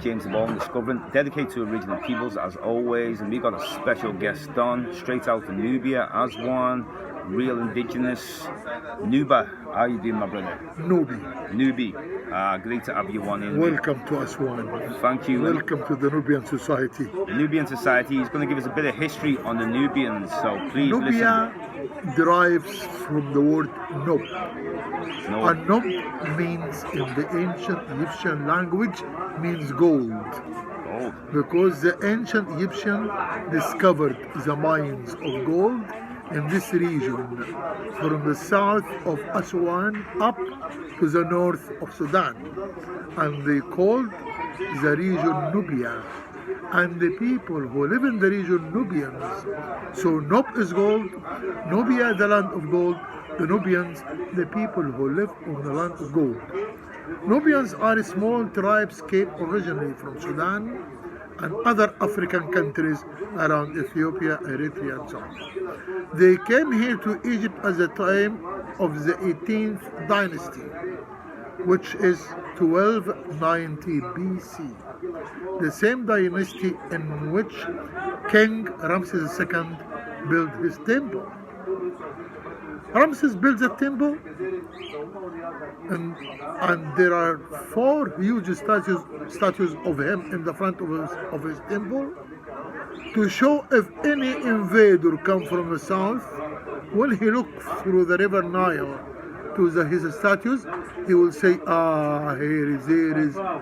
James Diboe on Discovering, dedicated to original peoples as always, and we got a special guest on, straight out of Nubia as one, real indigenous. Nuba, how you doing, my brother? Nubi. Great to have you on in. Welcome to Aswan. Thank you. Welcome to the Nubian Society. The Nubian Society is going to give us a bit of history on the Nubians, so please Nubia listen. derives from the word Nub. No. And Nub means, in the ancient Egyptian language, means gold. Gold. Because the ancient Egyptian discovered the mines of gold in this region, from the south of Aswan up to the north of Sudan. And they called the region Nubia. And the people who live in the region, Nubians. So Nub is gold, Nubia the land of gold, the Nubians, the people who live on the land of gold. Nubians are small tribes came originally from Sudan and other African countries around Ethiopia, Eritrea, and so on. They came here to Egypt at the time of the 18th dynasty, which is 1290 BC. The same dynasty in which King Ramses II built his temple. Ramses built the temple, and there are 4 huge statues of him in the front of his temple to show if any invader come from the south, when he look through the river Nile to his statues, he will say, there is a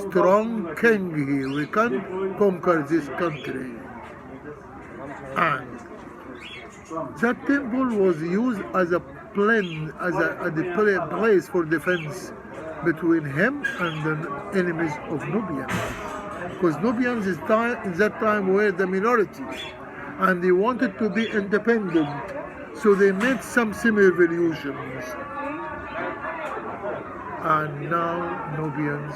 strong king here, we can conquer this country. And that temple was used as a place for defense between him and the enemies of Nubians. Because Nubians in that time were the minority, and they wanted to be independent, so they made some semi-revolutions. And now Nubians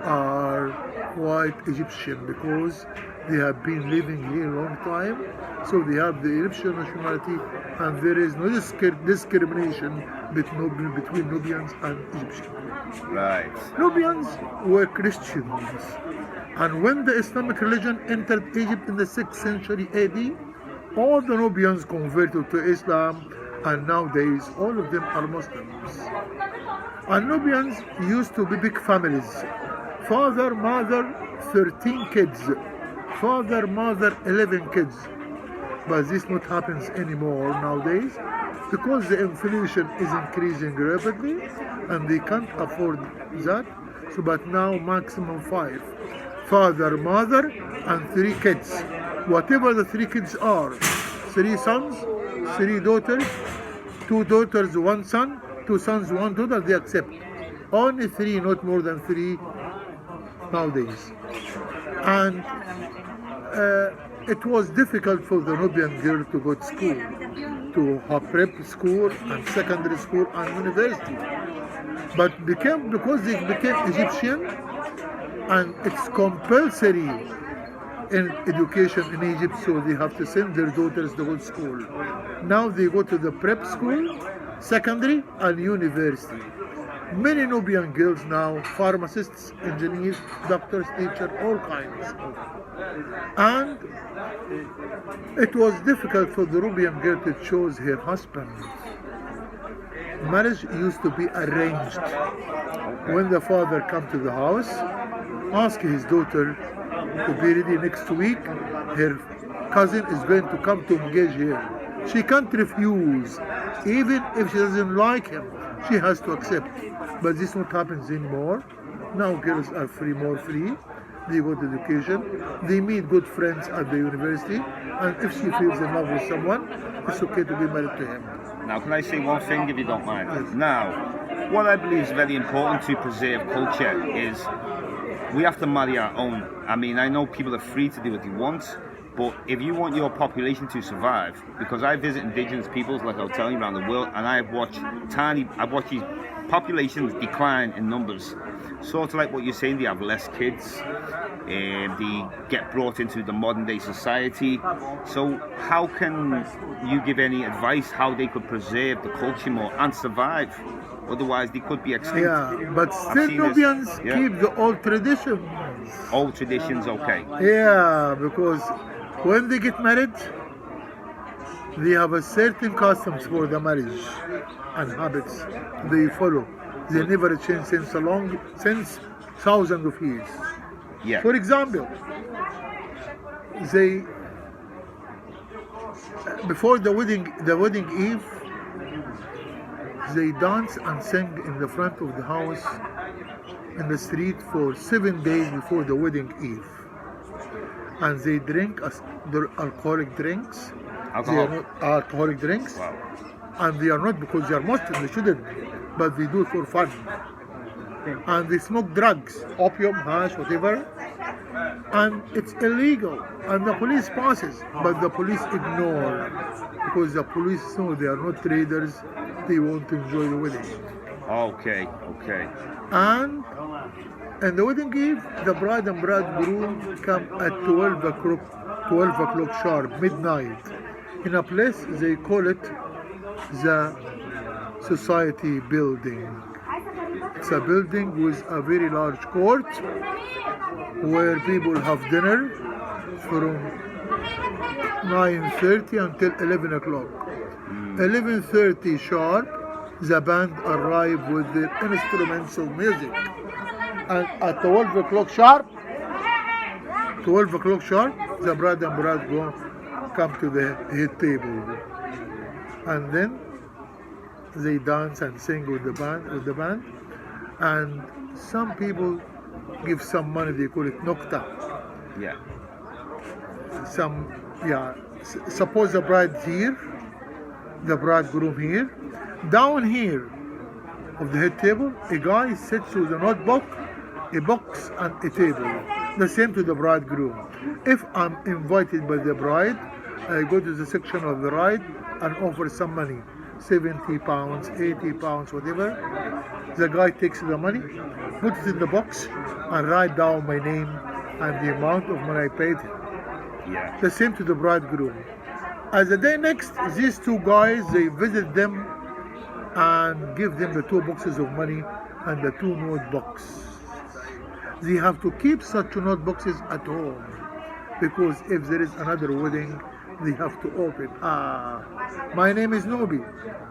are quite Egyptian because they have been living here a long time, so they have the Egyptian nationality, and there is no discrimination between Nubians and Egyptians. Right. Nubians were Christians, and when the Islamic religion entered Egypt in the 6th century AD, all the Nubians converted to Islam, and nowadays all of them are Muslims. And Nubians used to be big families. Father, mother, 13 kids. Father, mother, 11 kids. But this not happens anymore nowadays because the inflation is increasing rapidly and they can't afford that. So, but now maximum 5. Father, mother, and 3 kids. Whatever the 3 kids are. 3 sons, 3 daughters, 2 daughters, 1 son, 2 sons, 1 daughter, they accept. Only 3, not more than 3 nowadays. And it was difficult for the Nubian girl to go to school, to have prep school and secondary school and university. But because they became Egyptian, and it's compulsory in education in Egypt, so they have to send their daughters to go to school. Now they go to the prep school, secondary, and university. Many Nubian girls now, pharmacists, engineers, doctors, teachers, all kinds. And it was difficult for the Nubian girl to choose her husband. Marriage used to be arranged. When the father come to the house, ask his daughter to be ready next week. Her cousin is going to come to engage her. She can't refuse. Even if she doesn't like him, she has to accept. But this not happens anymore. Now girls are more free. They go to education. They meet good friends at the university. And if she feels in love with someone, it's okay to be married to him. Now, can I say one thing, if you don't mind? Yes. Now, what I believe is very important to preserve culture is we have to marry our own. I mean, I know people are free to do what they want, but if you want your population to survive, because I visit indigenous peoples, like I was telling you, around the world, and I've watched these populations decline in numbers. Sort of like what you're saying, they have less kids, they get brought into the modern day society. So how can you give any advice how they could preserve the culture more and survive? Otherwise they could be extinct. Yeah, but I've still seen this. Nubians Yeah. keep the old traditions. Old traditions, okay. Yeah, because when they get married, they have a certain customs for the marriage and habits they follow. They never change since thousands of years. Yeah. For example, they before the wedding eve, they dance and sing in the front of the house in the street for 7 days before the wedding eve, and they drink their alcoholic drinks. They are not alcoholic drinks, Wow. and they are not because they are Muslim. They shouldn't, but they do it for fun. And they smoke drugs, opium, hash, whatever, and it's illegal. And the police passes, but the police ignore because the police know they are not traders. They want to enjoy the wedding. Okay, okay. And the wedding eve, the bride and bridegroom come at 12 o'clock sharp, midnight, in a place they call it the society building. It's a building with a very large court where people have dinner from 9:30 until 11 o'clock. 11:30 sharp, the band arrive with their instruments of music. And at 12 o'clock sharp, the bride and bridegroom come to the head table. And then they dance and sing with the band. And some people give some money, they call it nokta. Yeah. Suppose the bride here, the bridegroom here. Down here of the head table, a guy sits with a notebook, a box, and a table. The same to the bridegroom. If I'm invited by the bride, I go to the section of the bride and offer some money, 70 pounds, 80 pounds, whatever. The guy takes the money, puts it in the box, and write down my name and the amount of money I paid him. Yeah. The same to the bridegroom. As the day next, these two guys, they visit them and give them the 2 boxes of money and the 2 notebooks. They have to keep such notebooks at home because if there is another wedding, they have to open. My name is Nobi.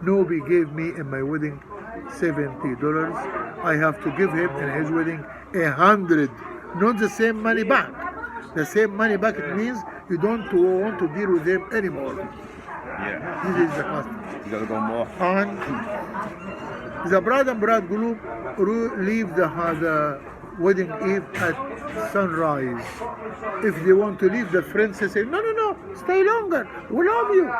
Nobi gave me in my wedding $70. I have to give him in his wedding 100. Not the same money back. The same money back, it means you don't want to deal with them anymore. Yeah. This is the custom. You gotta go more. And the bride and bridegroom leave the wedding eve at sunrise. If they want to leave, the friends say, no, stay longer, we love you.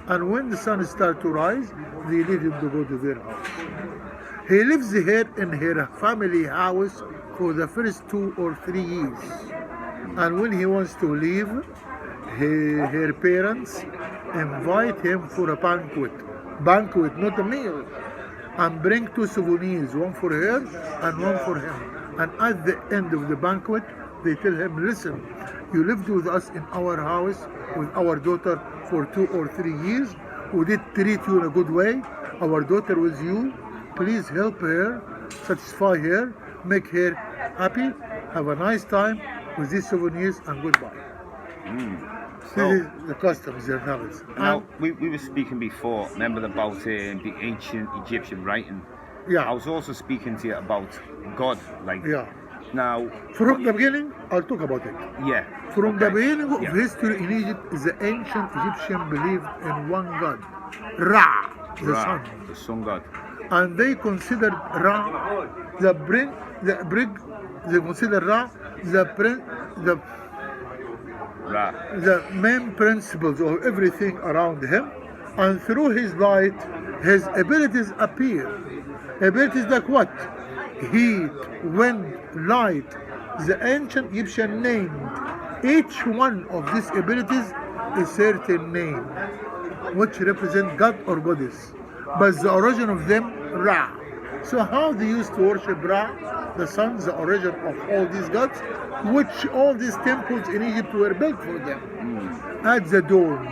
And when the sun starts to rise, they leave him to go to their house. He lives here in her family house for the first 2 or 3 years. And when he wants to leave, her parents invite him for a banquet, not a meal, and bring 2 souvenirs, one for her and one for him. And at the end of the banquet, they tell him, listen, you lived with us in our house with our daughter for 2 or 3 years. We did treat you in a good way. Our daughter was you. Please help her, satisfy her, make her happy, have a nice time with these souvenirs, and goodbye. This is the customs, their habits. Now, we were speaking before, remember about the ancient Egyptian writing. Yeah. I was also speaking to you about God. Yeah. Now, From the beginning, I'll talk about it. yeah. From the okay. beginning of Yeah. history in Egypt, the ancient Egyptian believed in one God, Ra, the Ra, sun. the sun god. And they considered Ra they consider Ra Ra. the main principles of everything around him, and through his light, his abilities appear. Abilities like what? Heat, wind, light. The ancient Egyptian named each one of these abilities a certain name, which represent God or goddess. But the origin of them, Ra. So how they used to worship Ra, the sun, the origin of all these gods, which all these temples in Egypt were built for them. At the dawn,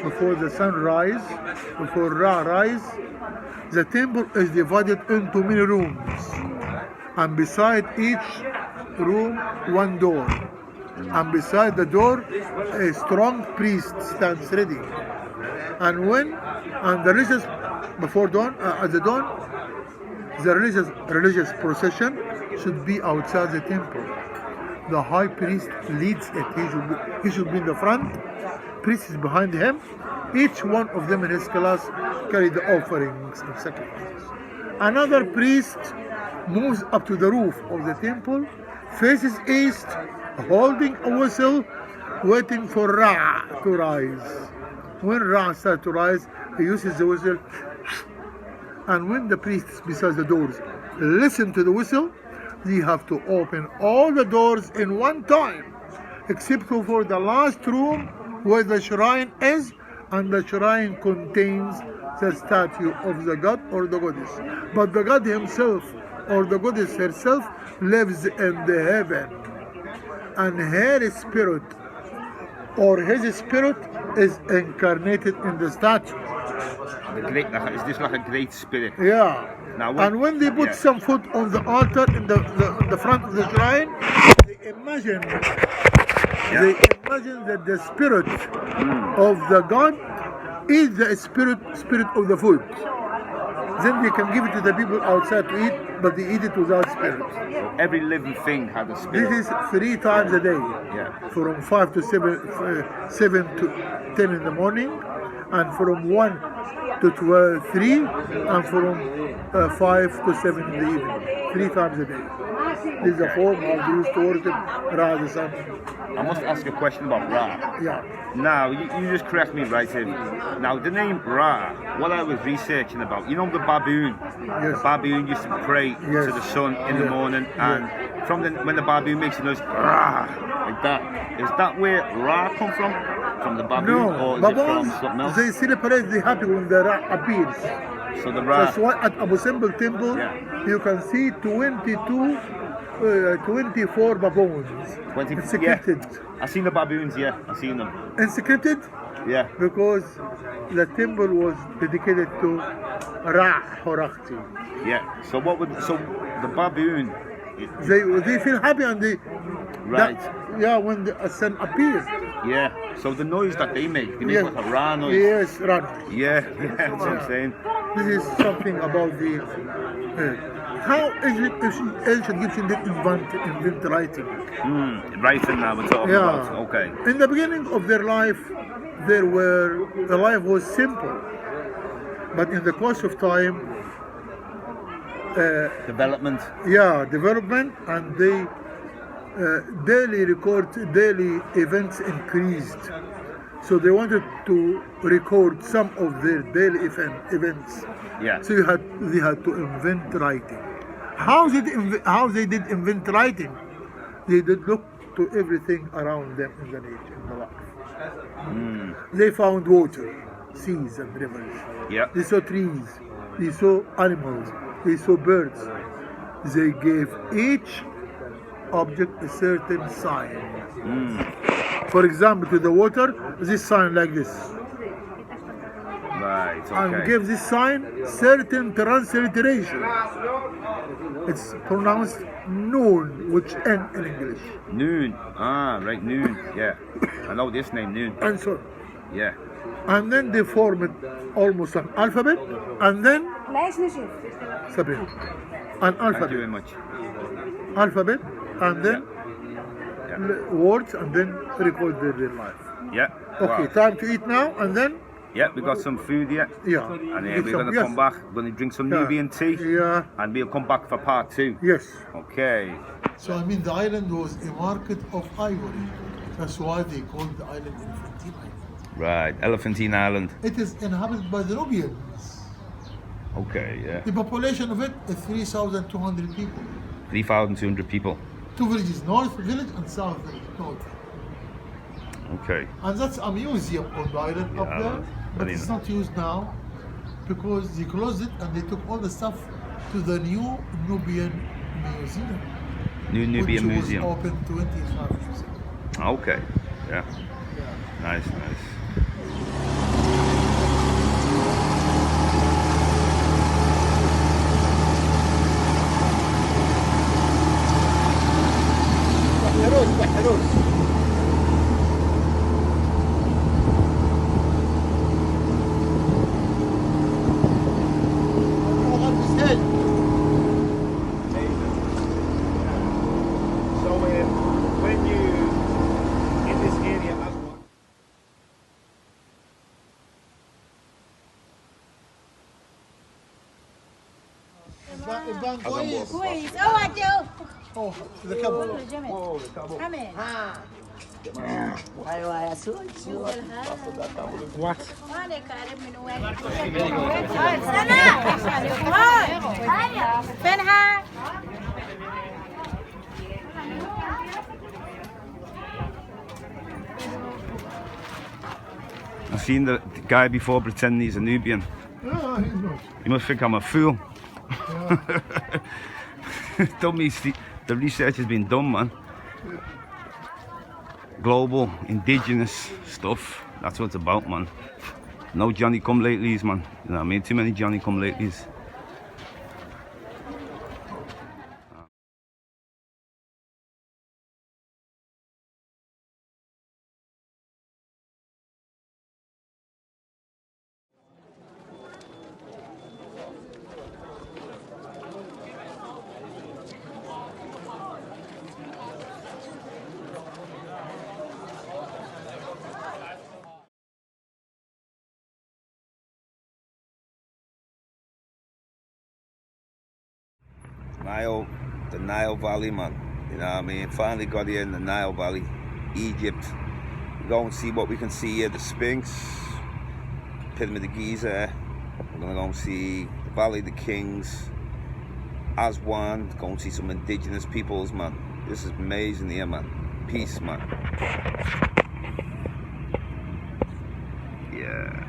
before the sun rise, before Ra rise, the temple is divided into many rooms, and beside each room one door, and beside the door a strong priest stands ready. And the religious before dawn, at the dawn, the religious procession should be outside the temple. The high priest leads it. He should be in the front. Priest is behind him. Each one of them in his class carry the offerings and sacrifices. Another priest moves up to the roof of the temple, faces east, holding a whistle, waiting for Ra to rise. When Ra starts to rise, he uses the whistle, and when the priests beside the doors listen to the whistle, they have to open all the doors in one time, except for the last room where the shrine is, and the shrine contains the statue of the god or the goddess. But the god himself or the goddess herself lives in the heaven, and her spirit or his spirit is incarnated in the statue. Is this like a great spirit? Yeah. Now, And when they put some food on the altar in the front of the shrine, they imagine that the spirit of the god is the spirit of the food. Then they can give it to the people outside to eat, but they eat it without spirit. So every living thing has a spirit. This is 3 times a day, from 5 to 7 to 10 in the morning, and from 1 to 3, and from 5 to 7 in the evening. 3 times a day. This is a form of they used to worship Ra the sun. I must ask a question about Ra. Yeah. Now, you just correct me right in. Now, the name Ra, what I was researching about, you know the baboon? Yes. The baboon used to pray to the sun in the morning, and from when the baboon makes a noise, Ra, like that. Is that where Ra come from? From the baboon? No, or is baboons, it from something else? they celebrate the happy when the Ra appears. So the Ra. That's why at Abu Simbel temple, you can see 24 baboons. 20, Inscripted. I seen the baboons, I seen them. Inscripted? Yeah. Because the temple was dedicated to Ra Horakti. Yeah. So the baboon? They feel happy and they Right. when the sun appears. Yeah. So the noise that they make like a Ra noise. Yes, Ra. Yeah, that's what I'm saying. This is something about the how ancient Egyptian did invent writing. Writing now we're talking about. Okay. In the beginning of their life, the life was simple, but in the course of time, Development. development, and they daily events increased. So they wanted to record some of their daily events. Yeah. So they had to invent writing. How they did invent writing? They did look to everything around them in the nature, in the life. They found water, seas and rivers. Yeah. They saw trees. They saw animals. They saw birds. They gave each object a certain sign. For example, to the water, this sign like this. Right, okay. And give this sign certain transliteration. It's pronounced noon, which N in English. Noon. Right, noon. Yeah. I know this name, noon. And so. Yeah. And then they form it almost an alphabet, and then Sabrina. An alphabet. Thank you very much. Alphabet, and then words, and then record their life. Yeah. Okay, time to eat now, and then. Yeah, we got some food here. Yeah. And then we're going to come back. We're going to drink some Nubian tea. Yeah. And we'll come back for part 2. Yes. Okay. So the island was a market of ivory. That's why they called the island Elephantine Island. Right, Elephantine Island. It is inhabited by the Nubians. Okay, yeah. The population of it is 3,200 people. 3,200 people. 2 villages, North Village and South Village, North. Okay. And that's a museum on the island up there, but it's not used now because they closed it and they took all the stuff to to the new Nubian Museum. New Nubian which Museum. was opened 25 years ago. Okay. Yeah. Yeah. Nice, nice. So when you in this area as well. كويس اوعى تشوف Oh, the camel. حمل ايوه يا سود What? وانا كارب من وين سنة فينها I've seen the guy before pretending he's a Nubian. Yeah, he's not. You must think I'm a fool. The research has been done, man. Global, indigenous stuff. That's what it's about, man. No Johnny come latelys, man. You know what I mean? Too many Johnny come latelys. The Nile Valley, man. You know what I mean? Finally got here in the Nile Valley, Egypt. Go and see what we can see here: the Sphinx, Pyramid of Giza. We're gonna go and see the Valley of the Kings, Aswan. Go and see some indigenous peoples, man. This is amazing here, man. Peace, man. Yeah.